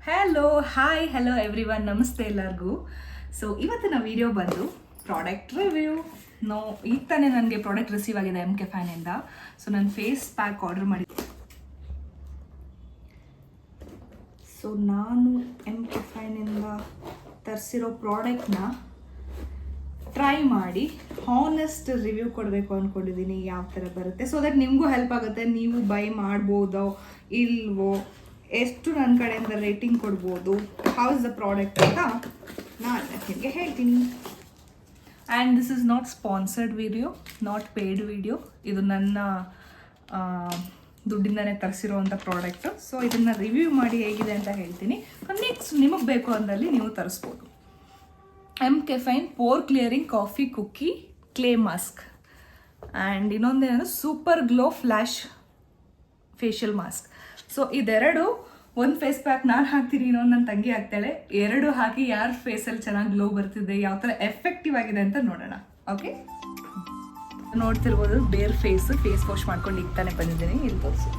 Hi hello every one, ನಮಸ್ತೆ ಎಲ್ಲರಿಗೂ. So ಇವತ್ತಿನ ವಿಡಿಯೋ ಬಂದು ಪ್ರಾಡಕ್ಟ್ ರಿವ್ಯೂ. ಈಗ ತಾನೇ ನನಗೆ ಪ್ರಾಡಕ್ಟ್ ರಿಸೀವ್ ಆಗಿದೆ ಎಮ್ ಕೆ ಫ್ಯಾನಿಂದ. ಸೊ ನಾನು ಫೇಸ್ ಪ್ಯಾಕ್ ಆರ್ಡರ್ ಮಾಡಿದ್ದೆ. ಸೊ ನಾನು ಎಮ್ ಕೆ ಫ್ಯಾನಿಂದ ತರಿಸಿರೋ ಪ್ರಾಡಕ್ಟ್ನ ಟ್ರೈ ಮಾಡಿ ಹಾನೆಸ್ಟ್ ರಿವ್ಯೂ ಕೊಡಬೇಕು ಅಂದ್ಕೊಂಡಿದ್ದೀನಿ, ಯಾವ ಥರ ಬರುತ್ತೆ. ಸೊ ದಟ್ ನಿಮಗೂ ಹೆಲ್ಪ್ ಆಗುತ್ತೆ, ನೀವು ಬೈ ಮಾಡ್ಬೋದೋ ಇಲ್ವೋ, ಎಷ್ಟು ನನ್ನ ಕಡೆಯಿಂದ ರೇಟಿಂಗ್ ಕೊಡ್ಬೋದು, ಹೌ ಇಸ್ ದ ಪ್ರಾಡಕ್ಟ್ ಅಂತ ನಾನು ನಿಮಗೆ ಹೇಳ್ತೀನಿ. And this is not sponsored video, not paid video. ಇದು ನನ್ನ ದುಡ್ಡಿಂದನೇ ತರಿಸಿರೋವಂಥ ಪ್ರಾಡಕ್ಟು. ಸೊ ಇದನ್ನು ರಿವ್ಯೂ ಮಾಡಿ ಹೇಗಿದೆ ಅಂತ ಹೇಳ್ತೀನಿ. ನೆಕ್ಸ್ಟ್ ನಿಮಗೆ ಬೇಕು ಅಂದಲ್ಲಿ ನೀವು ತರಿಸ್ಬೋದು. MCaffeine pore clearing coffee cookie clay mask. And ಇನ್ನೊಂದೇನು super glow flash facial mask. So ಇದೆರಡು, ಒಂದು ಫೇಸ್ ಪ್ಯಾಕ್ ನಾನು ಹಾಕ್ತೀನಿ, ಇನ್ನೊಂದು ನನ್ನ ತಂಗಿ ಹಾಕ್ತಾಳೆ. ಎರಡು ಹಾಕಿ ಯಾರ ಫೇಸಲ್ಲಿ ಚೆನ್ನಾಗಿ ಗ್ಲೋ ಬರ್ತಿದೆ, ಯಾವ ಥರ ಎಫೆಕ್ಟಿವ್ ಆಗಿದೆ ಅಂತ ನೋಡೋಣ. ಓಕೆ, ನೋಡ್ತಿರ್ಬೋದು ಬೇರ್ ಫೇಸ್ ವಾಶ್ ಮಾಡ್ಕೊಂಡು ಈಗ ತಾನೇ ಬಂದಿದ್ದೀನಿ. ಇಲ್ಲಿ ತೋರಿಸು.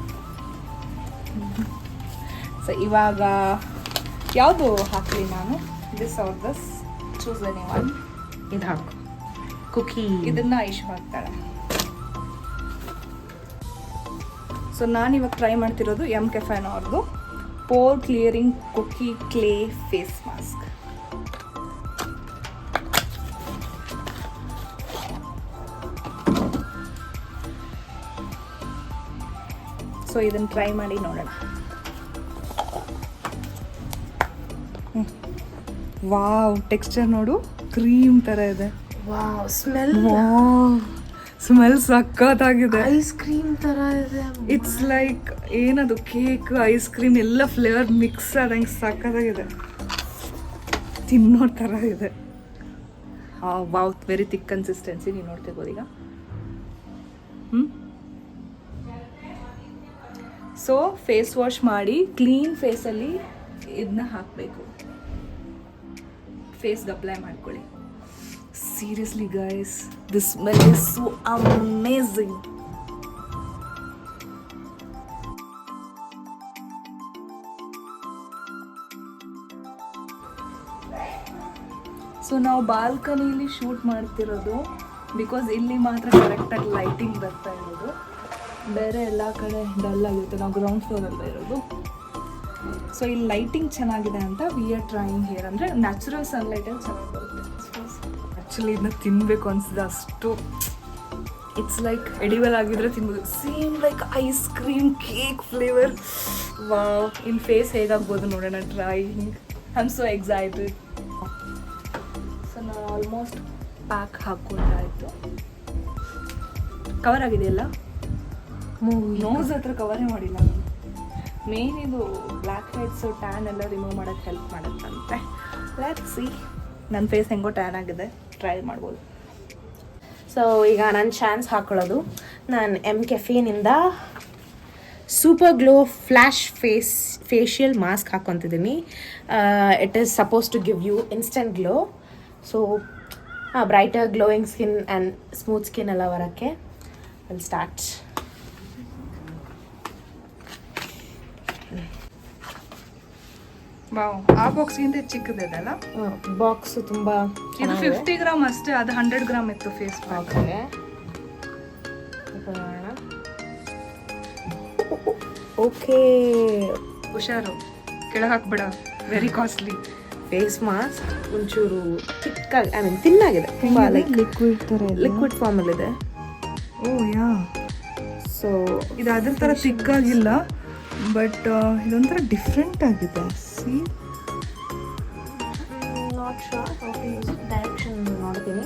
ಸೊ ಇವಾಗ ಯಾವುದು ಹಾಕಲಿ ನಾನು? This are these, choose any one. ಇದು ಹಾಕು, ಕುಕ್ಕಿ. ಇದನ್ನ ಐಶು ಹಾಕ್ತಾಳೆ. ಸೊ ನಾನಿವಾಗ ಟ್ರೈ ಮಾಡ್ತಿರೋದು ಎಮ್ ಕೆಫೈನ್ ಅವ್ರದ್ದು pore clearing cookie clay face mask. So ಇದನ್ನು ಟ್ರೈ ಮಾಡಿ ನೋಡೋಣ. ವಾವ್, ಟೆಕ್ಸ್ಚರ್ ನೋಡು, ಕ್ರೀಮ್ ಥರ ಇದೆ. ವಾವ್, ಸ್ಮೆಲ್ ಸ್ಮೆಲ್ ಸಖತ್ತಾಗಿದೆ. ಐಸ್ ಕ್ರೀಮ್ ತರ ಇದೆ. ಇಟ್ಸ್ ಲೈಕ್ ಏನದು, ಕೇಕ್, ಐಸ್ ಕ್ರೀಮ್ ಎಲ್ಲ ಫ್ಲೇವರ್ ಮಿಕ್ಸ್ ಆದಂಗೆ ಸಖತ್ತಾಗಿದೆ. ತಿನ್ನೋ ಥರ ಇದೆ. Wow, very thick consistency. ನೀವು ನೋಡ್ತಿರ್ಬೋದು ಈಗ. ಸೊ ಫೇಸ್ ವಾಶ್ ಮಾಡಿ ಕ್ಲೀನ್ ಫೇಸಲ್ಲಿ ಇದನ್ನ ಹಾಕಬೇಕು. ಫೇಸ್ಗೆ ಅಪ್ಲೈ ಮಾಡ್ಕೊಳ್ಳಿ. Seriously guys, this smell is so amazing. So ನಾವು ಬಾಲ್ಕನಿಲಿ ಶೂಟ್ ಮಾಡ್ತಿರೋದು, ಬಿಕಾಸ್ ಇಲ್ಲಿ ಮಾತ್ರ ಕರೆಕ್ಟಾಗಿ ಲೈಟಿಂಗ್ ಬರ್ತಾ ಇರೋದು. ಬೇರೆ ಎಲ್ಲ ಕಡೆ ಡಲ್ ಆಗಿರುತ್ತೆ, ನಾವು ಗ್ರೌಂಡ್ ಫ್ಲೋರಲ್ಲೇ ಇರೋದು. ಸೊ ಇಲ್ಲಿ ಲೈಟಿಂಗ್ ಚೆನ್ನಾಗಿದೆ ಅಂತ ವಿ ಆರ್ ಟ್ರೈಯಿಂಗ್ ಹಿಯರ್. ಅಂದರೆ ನ್ಯಾಚುರಲ್ ಸನ್ಲೈಟಲ್ಲಿ ಚೆನ್ನಾಗಿ ಬರುತ್ತೆ. ಆ್ಯಕ್ಚುಲಿ ಇದನ್ನ ತಿನ್ನಬೇಕು ಅನಿಸಿದೆ ಅಷ್ಟು. ಇಟ್ಸ್ ಲೈಕ್ ಎಡಿಬಲ್ ಆಗಿದ್ರೆ ತಿನ್ಬೋದು. Same like ice cream cake flavour. Wow, in face ಹೇಗಾಗ್ಬೋದು ನೋಡೋಣ. Trying, I am so excited. So ನಾವು ಆಲ್ಮೋಸ್ಟ್ ಪ್ಯಾಕ್ ಹಾಕ್ಕೊಂಡಾಯಿತು. ಕವರ್ ಆಗಿದೆಯಲ್ಲ, ನೋಸ್ ಹತ್ರ ಕವರೇ ಮಾಡಿಲ್ಲ ನಾನು. ಮೇನ್ ಇದು ಬ್ಲ್ಯಾಕ್ ಹೆಡ್ಸು ಟ್ಯಾನ್ ಎಲ್ಲ ರಿಮೂವ್ ಮಾಡೋಕ್ಕೆ ಹೆಲ್ಪ್ ಮಾಡುತ್ತಂತೆ. Let's see. ನನ್ನ ಫೇಸ್ ಹೆಂಗೋ ಟ್ಯಾನ್ ಆಗಿದೆ, ಟ್ರೈ ಮಾಡ್ಬೋದು. ಸೊ ಈಗ ನಾನು ಚಾನ್ಸ್ ಹಾಕೊಳ್ಳೋದು, ನಾನು ಎಮ್ ಕೆಫೀನಿಂದ super glow flash facial mask ಹಾಕ್ಕೊತಿದ್ದೀನಿ. It is suppose to give you instant glow. So brighter glowing skin and smooth skin ಎಲ್ಲ ಬರೋಕ್ಕೆ. Will start. ವಾವ್, ಆ ಬಾಕ್ಸ್ಗಿಂತ ಚಿಕ್ಕದಿದೆ ಅಲ್ಲ ಬಾಕ್ಸ್ ತುಂಬ. ಇದು 50 ಗ್ರಾಮ್ ಅಷ್ಟೇ, ಅದು 100 ಗ್ರಾಮ್ ಇತ್ತು ಫೇಸ್ ಪ್ಯಾಕ್. ಓಕೆ, ಹುಷಾರು, ಕೆಳಗೆ ಹಾಕ್ಬೇಡ, ವೆರಿ ಕಾಸ್ಟ್ಲಿ. ಫೇಸ್ ಮಾಸ್ಕ್ ಒಂಚೂರು ತಿಕ್ಕಾಗಿ, ಐ ಮೀನ್ ತಿನ್ನಾಗಿದೆ, ತುಂಬ ಲೈಕ್ ಲಿಕ್ವಿಡ್ ಫಾರ್ಮಲ್ಲಿದೆ. ಓ ಯಾ. ಸೊ ಇದು ಅದ್ರ ಥರ ತಿಕ್ಕಾಗಿಲ್ಲ, ಬಟ್ ಇದೊಂಥರ ಡಿಫ್ರೆಂಟ್ ಆಗಿದೆ. ಸಿ, ನಾಟ್ ಶೋರ್ ಡೈರೆಕ್ಷನ್ ನೋಡ್ತೀನಿ.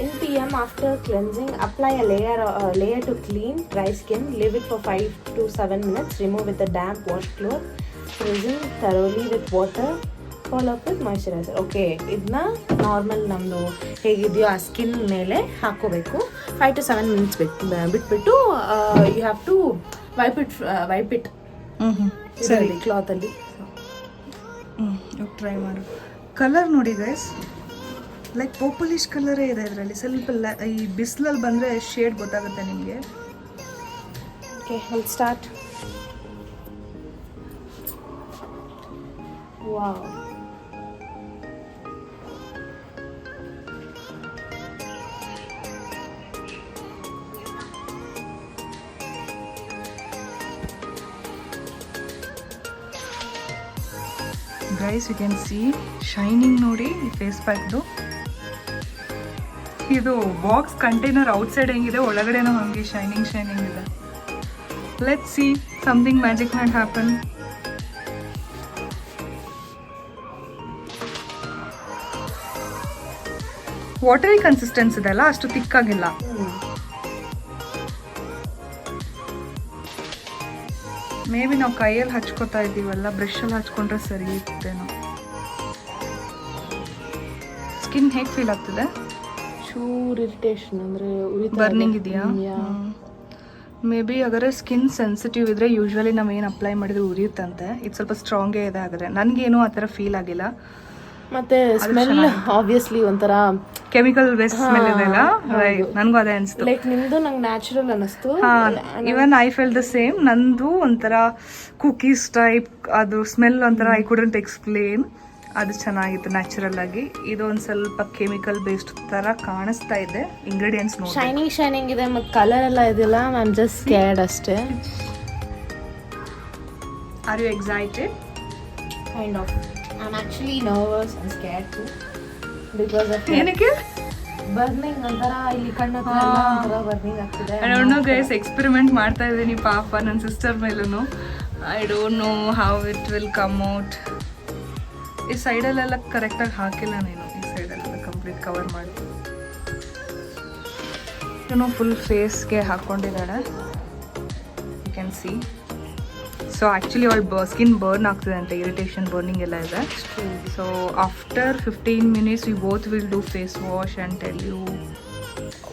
ಇನ್ PM after cleansing, apply a layer to clean dry skin. Leave it for 5 to 7 minutes. Remove with a damp washcloth. Rinse thoroughly with water. Follow up with moisturizer. Okay, ಇದನ್ನ normal ನಮ್ಮದು ಹೇಗಿದೆಯೋ ಆ skin ಮೇಲೆ ಹಾಕೋಬೇಕು. 5 to 7 minutes ಬಿಟ್ಬಿಟ್ಟು you have to wipe it ಸರಿ ಕ್ಲಾತಲ್ಲಿ. Try ಮಾಡು. ಕಲರ್ ನೋಡಿ ಗೈಸ್, ಲೈಕ್ ಪರ್ಪಲಿಶ್ ಕಲರೇ ಇದೆ ಇದರಲ್ಲಿ. ಸ್ವಲ್ಪ ಈ ಬಿಸಿಲಲ್ಲಿ ಬಂದರೆ ಶೇಡ್ ಗೊತ್ತಾಗುತ್ತೆ ನಿಮಗೆ. Okay, will start. Wow. Guys you can see shining ನೋಡಿ ಈ ಫೇಸ್ ಪ್ಯಾಕ್ದು. ಇದು ಬಾಕ್ಸ್ ಕಂಟೈನರ್ ಔಟ್ಸೈಡ್ ಹೆಂಗಿದೆ, ಒಳಗಡೆನೂ ಹಂಗೆ ಶೈನಿಂಗ್ ಇದೆ. Let's see something magic mat happen. Watery consistence ಇದೆ ಅಲ್ಲ, ಅಷ್ಟು ತಿಕ್ಕಾಗಿಲ್ಲ. ಮೇ ಬಿ ನಾವು ಕೈಯಲ್ಲಿ ಹಚ್ಕೋತಾ ಇದ್ದೀವಲ್ಲ, ಬ್ರಷಲ್ಲಿ ಹಚ್ಕೊಂಡ್ರೆ ಸರಿ ಇರ್ತೇನೋ. ಸ್ಕಿನ್ ಹೇಗೆ ಫೀಲ್ ಆಗ್ತದೆ? ಚೂರ್ ಇರಿಟೇಷನ್ ಅಂದರೆ ಬರ್ನಿಂಗ್ ಇದೆಯಾ? ಮೇ ಬಿ ಹಾಗಾದ್ರೆ ಸ್ಕಿನ್ ಸೆನ್ಸಿಟಿವ್ ಇದ್ರೆ ಯೂಶ್ವಲಿ ನಾವು ಏನು ಅಪ್ಲೈ ಮಾಡಿದ್ರೆ ಉರಿಯುತ್ತಂತೆ. ಇದು ಸ್ವಲ್ಪ ಸ್ಟ್ರಾಂಗೇ ಇದೆ. ಹಾಗಾದ್ರೆ ನನಗೇನು ಆ ಥರ ಫೀಲ್ ಆಗಿಲ್ಲ. ಮತ್ತೆ ಸ್ಮೆಲ್ ಆಬ್ವಿಯಸ್ಲಿ ಒಂಥರ ಕೆಮಿಕಲ್ ಬೇಸ್ಡ್ ಸ್ಮೆಲ್ ಇದೆಲ್ಲ, ನನಗೂ ಅದೇ ಅನಿಸ್ತು. ಲೈಕ್ ನಿಮ್ದು ನಂಗೆ ನ್ಯಾಚುರಲ್ ಅನ್ನಿಸ್ತು. Even I fell the same. ನಂದು ಒಂಥರ ಕುಕೀಸ್ ಟೈಪ್ ಅದು ಸ್ಮೆಲ್, ಒಂಥರ ಐ ಕುಡಂಟ್ ಎಕ್ಸ್ಪ್ಲೇನ್. ಅದು ಚೆನ್ನಾಗಿತ್ತು ನ್ಯಾಚುರಲ್ ಆಗಿ. ಇದು ಒಂದು ಸ್ವಲ್ಪ ಕೆಮಿಕಲ್ ಬೇಸ್ಡ್ ತರ ಕಾಣಿಸ್ತಾ ಇದೆ. ಇಂಗ್ರೀಡಿಯೆಂಟ್ಸ್ ನೋಡಿ ಶೈನಿಂಗ್ ಇದೆ ಮತ್ತು ಕಲರ್ ಎಲ್ಲ ಇದೆಯಲ್ಲ. ಐ ಆಮ್ ಜಸ್ಟ್ ಸ್ಕೇರ್ಡ್ ಅಷ್ಟೇ. Are you excited? Kind of. I am actually nervous and scared too because of ಏನಕ್ಕೆ ಬರ್ನಿಂಗ್ ಒಂಥರ ಇಲ್ಲಿ ಕಣ್ಣು ಒಂಥರ ಬರ್ನಿಂಗ್ ಆಗ್ತಿದೆ. I don't know guys, experiment ಮಾಡ್ತಾ ಇದ್ದೀನಿ ಪಾಪ ನನ್ನ ಸಿಸ್ಟರ್ ಮೇಲೂ. I don't know how it will come out. ಈ ಸೈಡಲ್ಲೆಲ್ಲ ಕರೆಕ್ಟಾಗಿ ಹಾಕಿಲ್ಲ ನೀನು. ಈ ಸೈಡಲ್ಲೆಲ್ಲ ಕಂಪ್ಲೀಟ್ ಕವರ್ ಮಾಡಿ ಏನೋ ಫುಲ್ ಫೇಸ್ಗೆ ಹಾಕ್ಕೊಂಡಿದ್ದಾಳೆ. You can see. So actually ಅವಳು ಸ್ಕಿನ್ ಬರ್ನ್ ಆಗ್ತದೆ ಅಂತ, ಇರಿಟೇಷನ್ ಬರ್ನಿಂಗ್ ಎಲ್ಲ ಇದೆ. So after 15 minutes we both will do face wash and tell you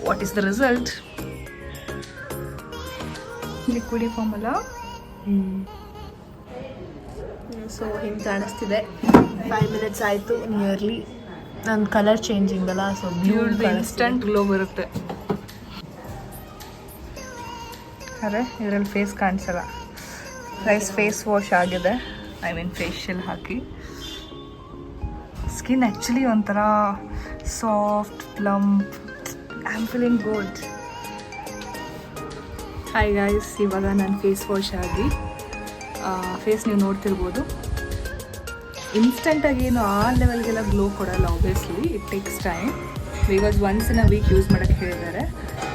what is the result. Liquidy formula. So ಹಿಂಗೆ ಕಾಣಿಸ್ತಿದೆ. 5 minutes ಆಯಿತು ನಿಯರ್ಲಿ. ನನ್ನ ಕಲರ್ ಚೇಂಜಿಂಗ್ ಅಲ್ಲ, ಸೊ ಇನ್ಸ್ಟಂಟ್ ಗ್ಲೋ ಬರುತ್ತೆ. ಅರೆ ಇದರಲ್ಲಿ ಫೇಸ್ ಕಾಣಿಸಲ್ಲ. ಫೇಸ್ ವಾಶ್ ಆಗಿದೆ, ಐ ಮೀನ್ ಫೇಶಿಯಲ್ ಹಾಕಿ. ಸ್ಕಿನ್ ಆ್ಯಕ್ಚುಲಿ ಒಂಥರ soft plump. I am feeling good. Hi guys, ಇವಾಗ ನಾನು ಫೇಸ್ ವಾಶ್ ಆಗಿ ಫೇಸ್ ನೀವು ನೋಡ್ತಿರ್ಬೋದು. ಇನ್ಸ್ಟೆಂಟಾಗಿ ಏನು ಆ ಲೆವೆಲ್ಗೆಲ್ಲ ಗ್ಲೋ ಕೊಡಲ್ಲ. Obviously it takes time, because once in a week use ಮಾಡೋಕ್ಕೆ ಹೇಳಿದ್ದಾರೆ.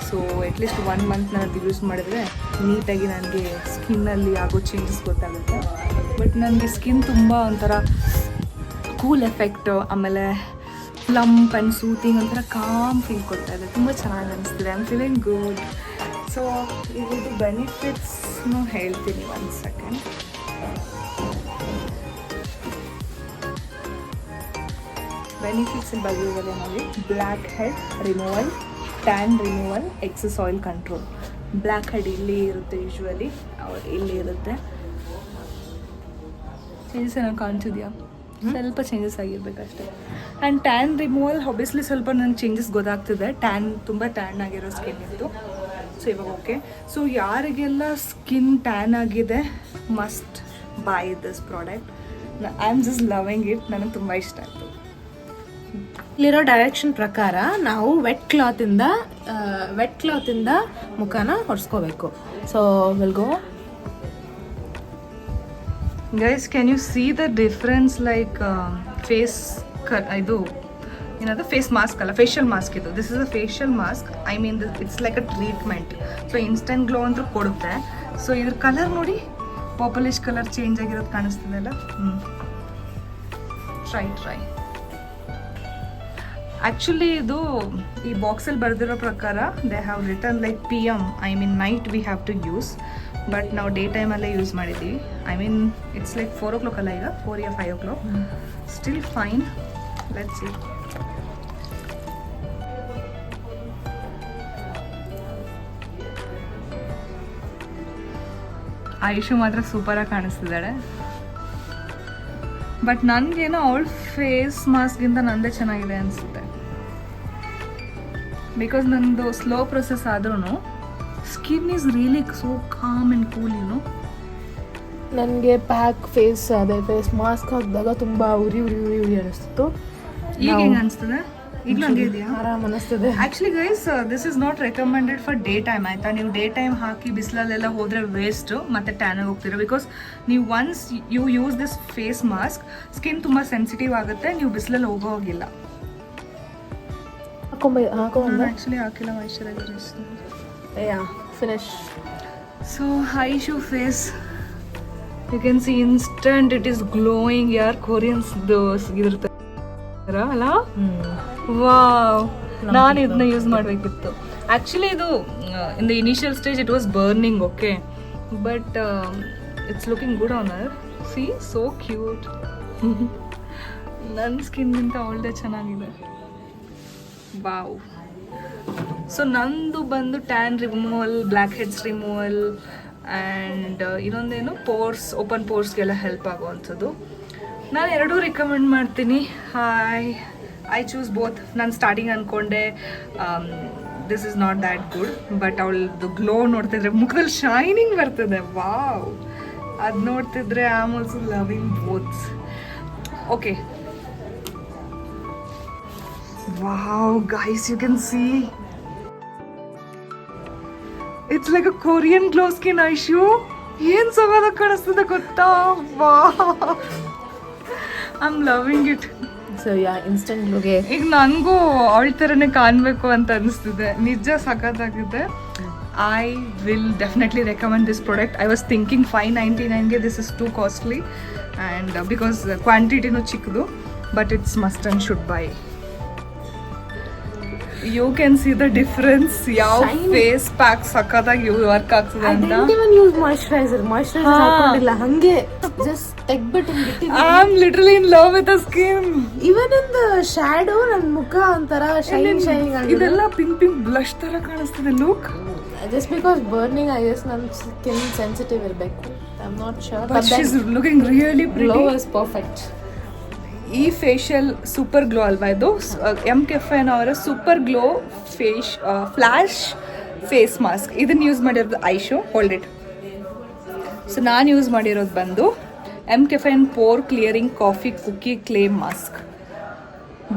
ಸೊ ಅಟ್ಲೀಸ್ಟ್ 1 month ನಾನು ಅದು ಯೂಸ್ ಮಾಡಿದ್ರೆ ನೀಟಾಗಿ ನನಗೆ ಸ್ಕಿನ್ನಲ್ಲಿ ಆಗೋ ಚೇಂಜಸ್ ಗೊತ್ತಾಗುತ್ತೆ. ಬಟ್ ನನಗೆ ಸ್ಕಿನ್ ತುಂಬ ಒಂಥರ ಕೂಲ್ ಎಫೆಕ್ಟು, ಆಮೇಲೆ ಪ್ಲಂಪ್ ಆ್ಯಂಡ್ ಸೂತಿಂಗ್, ಒಂಥರ ಕಾಮ್ ಫೀಲ್ ಕೊಡ್ತಾ ಇದೆ. ತುಂಬ ಚೆನ್ನಾಗಿ ಅನಿಸ್ತಿದೆ. I am feeling good. So ಇದ್ರದ್ದು ಬೆನಿಫಿಟ್ಸ್ನು ಹೇಳ್ತೀನಿ. 1 second. ಬೆನಿಫಿಟ್ಸ್ ಬಗ್ಗೆ ಇವಾಗ ನೋಡಿ. Black head removal, tan removal, excess oil control. Black head ಇಲ್ಲಿ ಇರುತ್ತೆ, ಯೂಶ್ವಲಿ ಇಲ್ಲಿ ಇರುತ್ತೆ. ಚೇಂಜಸ್ ಏನಾದ್ರು ಕಾಣಿಸಿದ್ಯಾ? ಸ್ವಲ್ಪ ಚೇಂಜಸ್ ಆಗಿರ್ಬೇಕಷ್ಟೇ. ಆ್ಯಂಡ್ ಟ್ಯಾನ್ ರಿಮೂವಲ್ ಆಬ್ವಿಯಸ್ಲಿ ಸ್ವಲ್ಪ ನನಗೆ ಚೇಂಜಸ್ ಗೊತ್ತಾಗ್ತಿದೆ. ತುಂಬ ಟ್ಯಾನ್ ಆಗಿರೋ ಸ್ಕಿನ್ ಇತ್ತು. ಸೊ ಇವಾಗ ಓಕೆ. ಸೊ ಯಾರಿಗೆಲ್ಲ ಸ್ಕಿನ್ ಟ್ಯಾನ್ ಆಗಿದೆ, must buy this product. I am just loving it. ನನಗೆ ತುಂಬ ಇಷ್ಟ ಆಯಿತು. ಇಲ್ಲಿರೋ ಡೈರೆಕ್ಷನ್ ಪ್ರಕಾರ ನಾವು ವೆಟ್ ಕ್ಲಾತಿಂದ ಮುಖನ ಒರೆಸ್ಕೋಬೇಕು. So will go. Guys, can you see the difference? Like face ಇದು ಏನದು ಫೇಸ್ ಮಾಸ್ಕ್ ಅಲ್ಲ, ಫೇಶಿಯಲ್ ಮಾಸ್ಕ್ ಇದು. This is a facial mask. I mean it's like a treatment. So instant glow ಅಂತೂ ಕೊಡುತ್ತೆ. ಸೊ ಇದ್ರ ಕಲರ್ ನೋಡಿ, purplish colour change ಆಗಿರೋದು ಕಾಣಿಸ್ತದೆ ಅಲ್ಲ. ಟ್ರೈ. ಆ್ಯಕ್ಚುಲಿ ಇದು ಈ ಬಾಕ್ಸಲ್ಲಿ ಬರೆದಿರೋ ಪ್ರಕಾರ they have return like PM, I mean night we have to use. But ನಾವು ಡೇ ಟೈಮಲ್ಲೇ ಯೂಸ್ ಮಾಡಿದ್ದೀವಿ. I mean it's like 4 o'clock ಅಲ್ಲ, ಈಗ 4 or 5 o'clock. Still fine. Let's see. Ayushu ಮಾತ್ರ ಸೂಪರಾಗಿ ಕಾಣಿಸ್ತಿದ್ದಾಳೆ. ಬಟ್ ನನಗೇನೋ ಅವಳ ಫೇಸ್ ಮಾಸ್ಕ್ಗಿಂತ ನಂದೇ ಚೆನ್ನಾಗಿದೆ ಅನಿಸುತ್ತೆ. ಬಿಕಾಸ್ ನಂದು ಸ್ಲೋ ಪ್ರೊಸೆಸ್ ಆದ್ರೂ skin is really so com and cool. ನನಗೆ ಪ್ಯಾಕ್ ಫೇಸ್ ಮಾಸ್ಕ್ ಹಾಕಿದಾಗ ತುಂಬ ಉರಿ ಅನಿಸ್ತಿತ್ತು. ಈಗ ಹೆಂಗೆ ಅನಿಸ್ತದೆ? ಈಗಲೂ ಹಂಗೆ ಇದೆಯಾ? ಆರಾಮ್ ಅನಿಸ್ತದೆ. Actually guys this is not recommended for day time ಆಯಿತಾ. ನೀವು ಡೇ ಟೈಮ್ ಹಾಕಿ ಬಿಸಿಲಲ್ಲೆಲ್ಲ ಹೋದರೆ ವೇಸ್ಟ್, ಮತ್ತು ಟ್ಯಾನ್ ಹೋಗ್ತೀರ. ಬಿಕಾಸ್ ನೀವು once you use this face mask skin ತುಂಬ ಸೆನ್ಸಿಟಿವ್ ಆಗುತ್ತೆ, ನೀವು ಬಿಸಿಲಲ್ಲಿ ಹೋಗೋ ಹೋಗಿಲ್ಲ. ಹಾಕೊಂಬ ಆ್ಯಕ್ಚುಲಿ ಹಾಕಿಲ್ಲ, ಮಾಯಿಶ್ಚರೈಸರ್ ಇಷ್ಟು. Yeah finish. So Aishu face you can see instant it is glowing. ಯಾರ್ ಕೊರಿಯನ್ಸ್ ಇದಿರ್ತಾರೆ ಅಲ್ಲ, ವಾವ್. ನಾನು ಇದನ್ನ ಯೂಸ್ ಮಾಡಬೇಕಿತ್ತು. ಆ್ಯಕ್ಚುಲಿ ಇದು in the initial stage it was burning, okay, but it's looking good on her. See so cute. ನನ್ನ ಸ್ಕಿನ್ಗಿಂತ ಅವಳದೇ ಚೆನ್ನಾಗಿದೆ. ವಾವ್. ಸೊ ನಂದು ಬಂದು tan removal, blackheads removal and ಇನ್ನೊಂದೇನು ಓಪನ್ ಪೋರ್ಸ್ಗೆಲ್ಲ ಹೆಲ್ಪ್ ಆಗುವಂಥದ್ದು. ನಾನು ಎರಡೂ ರಿಕಮೆಂಡ್ ಮಾಡ್ತೀನಿ. I choose both. ನಾನು ಸ್ಟಾರ್ಟಿಂಗ್ ಅಂದ್ಕೊಂಡೆ this is not that good, but ಅವಳದು ಗ್ಲೋ ನೋಡ್ತಿದ್ರೆ ಮುಖದಲ್ಲಿ ಶೈನಿಂಗ್ ಬರ್ತದೆ. ವಾವ್, ಅದು ನೋಡ್ತಿದ್ರೆ I am also loving boths. Okay, wow guys, you can see it's like a Korean glow skin. Aishu ಏನು ಸವಾದ ಕಾಣಿಸ್ತದೆ ಗೊತ್ತಾ? Wow, I am loving it. So yeah instant ಗ್ಲೋಗೆ ಈಗ ನನಗೂ ಅವಳ ಥರನೇ ಕಾಣಬೇಕು ಅಂತ ಅನಿಸ್ತಿದೆ. ನಿಜ ಸಖತ್ತಾಗಿದೆ. I will definitely recommend this product. I was thinking $5.99ಗೆ this is two costly, and because ಕ್ವಾಂಟಿಟಿನೂ ಚಿಕ್ಕದು, but it's must and should buy. You can see the difference. ಯಾವ ಫೇಸ್ ಪ್ಯಾಕ್ ಸಖತ್ತಾಗಿ ವರ್ಕ್ ಆಗ್ತದೆ ಅಂತ. ಯೂಸ್ ಮಾಯಿಶ್ಚರೈಸರ್ ಹಾಕೊಂಡಿಲ್ಲ, ಹಂಗೆ just ತೆಗ್ಬಿಟ್ಟು I am literally in love with the skin. Even in the shadow ನನ್ನ ಮುಖ ಒಂಥರ ಶೈನಿಂಗ್ ಆಗಿದೆ. ಇದೆಲ್ಲ ಪಿಂಕ್ ಬ್ಲಶ್ ತರ ಕಾಣಿಸ್ತದೆ. Look, just because burning I guess ನನ್ನ ಸ್ಕಿನ್ ಸೆನ್ಸಿಟಿವ್ ಇರಬೇಕು. I am not sure, but she is looking really glow pretty. Is perfect. ಈ ಫೇಶಿಯಲ್ ಸೂಪರ್ ಗ್ಲೋ ಅಲ್ವಾ ಇದು? MKFN ಅವರ super glow flash face mask. ಇದನ್ನು use ಮಾಡಿರೋದು Aishu. Hold it. So ನಾನು use ಮಾಡಿರೋದು ಬಂದು MKFN pore clearing coffee cookie clay mask.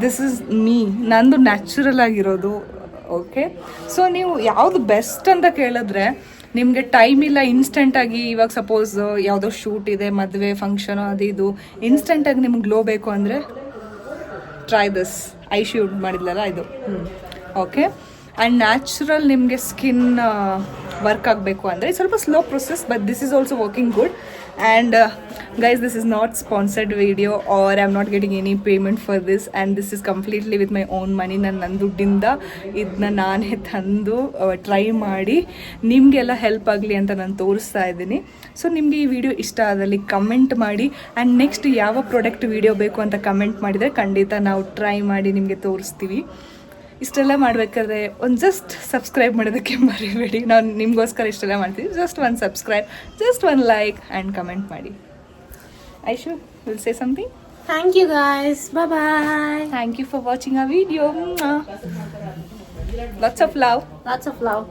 This is me, ನಂದು ನ್ಯಾಚುರಲ್ ಆಗಿರೋದು. ಓಕೆ, ಸೊ ನೀವು ಯಾವುದು ಬೆಸ್ಟ್ ಅಂತ ಕೇಳಿದ್ರೆ, ನಿಮಗೆ ಟೈಮ್ ಇಲ್ಲ ಇನ್ಸ್ಟೆಂಟಾಗಿ, ಇವಾಗ ಸಪೋಸ್ ಯಾವುದೋ ಶೂಟ್ ಇದೆ, ಮದುವೆ ಫಂಕ್ಷನು ಅದು ಇದು, ಇನ್ಸ್ಟೆಂಟಾಗಿ ನಿಮ್ಗೆ ಗ್ಲೋ ಬೇಕು ಅಂದರೆ ಟ್ರೈ ದಿಸ್. ಐ ಶೂಟ್ ಮಾಡಿದ್ಲಲ್ಲ ಇದು. ಓಕೆ, ಆ್ಯಂಡ್ ನ್ಯಾಚುರಲ್ ನಿಮಗೆ ಸ್ಕಿನ್ ವರ್ಕ್ ಆಗಬೇಕು ಅಂದರೆ ಸ್ವಲ್ಪ slow process, but this is also working good. And guys, this is not sponsored video or I am not getting any payment for this, and this is completely with my own money. ನನ್ನ ದುಡ್ಡಿಂದ ಇದನ್ನ ನಾನೇ ತಂದು try ಮಾಡಿ ನಿಮಗೆಲ್ಲ help ಆಗಲಿ ಅಂತ ನಾನು ತೋರಿಸ್ತಾ ಇದ್ದೀನಿ. ಸೊ ನಿಮಗೆ ಈ ವಿಡಿಯೋ ಇಷ್ಟ ಆದಲ್ಲಿ ಕಮೆಂಟ್ ಮಾಡಿ, ಆ್ಯಂಡ್ ನೆಕ್ಸ್ಟ್ ಯಾವ ಪ್ರಾಡಕ್ಟ್ ವಿಡಿಯೋ ಬೇಕು ಅಂತ ಕಮೆಂಟ್ ಮಾಡಿದರೆ ಖಂಡಿತ ನಾವು ಟ್ರೈ ಮಾಡಿ ನಿಮಗೆ ತೋರಿಸ್ತೀವಿ. ಇಷ್ಟೆಲ್ಲ ಮಾಡಬೇಕಾದ್ರೆ ಒಂದು ಜಸ್ಟ್ ಸಬ್ಸ್ಕ್ರೈಬ್ ಮಾಡೋದಕ್ಕೆ ಮರಿಬೇಡಿ. ನಾನು ನಿಮಗೋಸ್ಕರ ಇಷ್ಟೆಲ್ಲ ಮಾಡ್ತೀವಿ. ಜಸ್ಟ್ ಒಂದು ಸಬ್ಸ್ಕ್ರೈಬ್, ಜಸ್ಟ್ ಒಂದು ಲೈಕ್ ಆ್ಯಂಡ್ ಕಮೆಂಟ್ ಮಾಡಿ. Aishu, will say something? Thank you guys. Bye bye. Thank you for watching our video. Lots of love. Lots of love.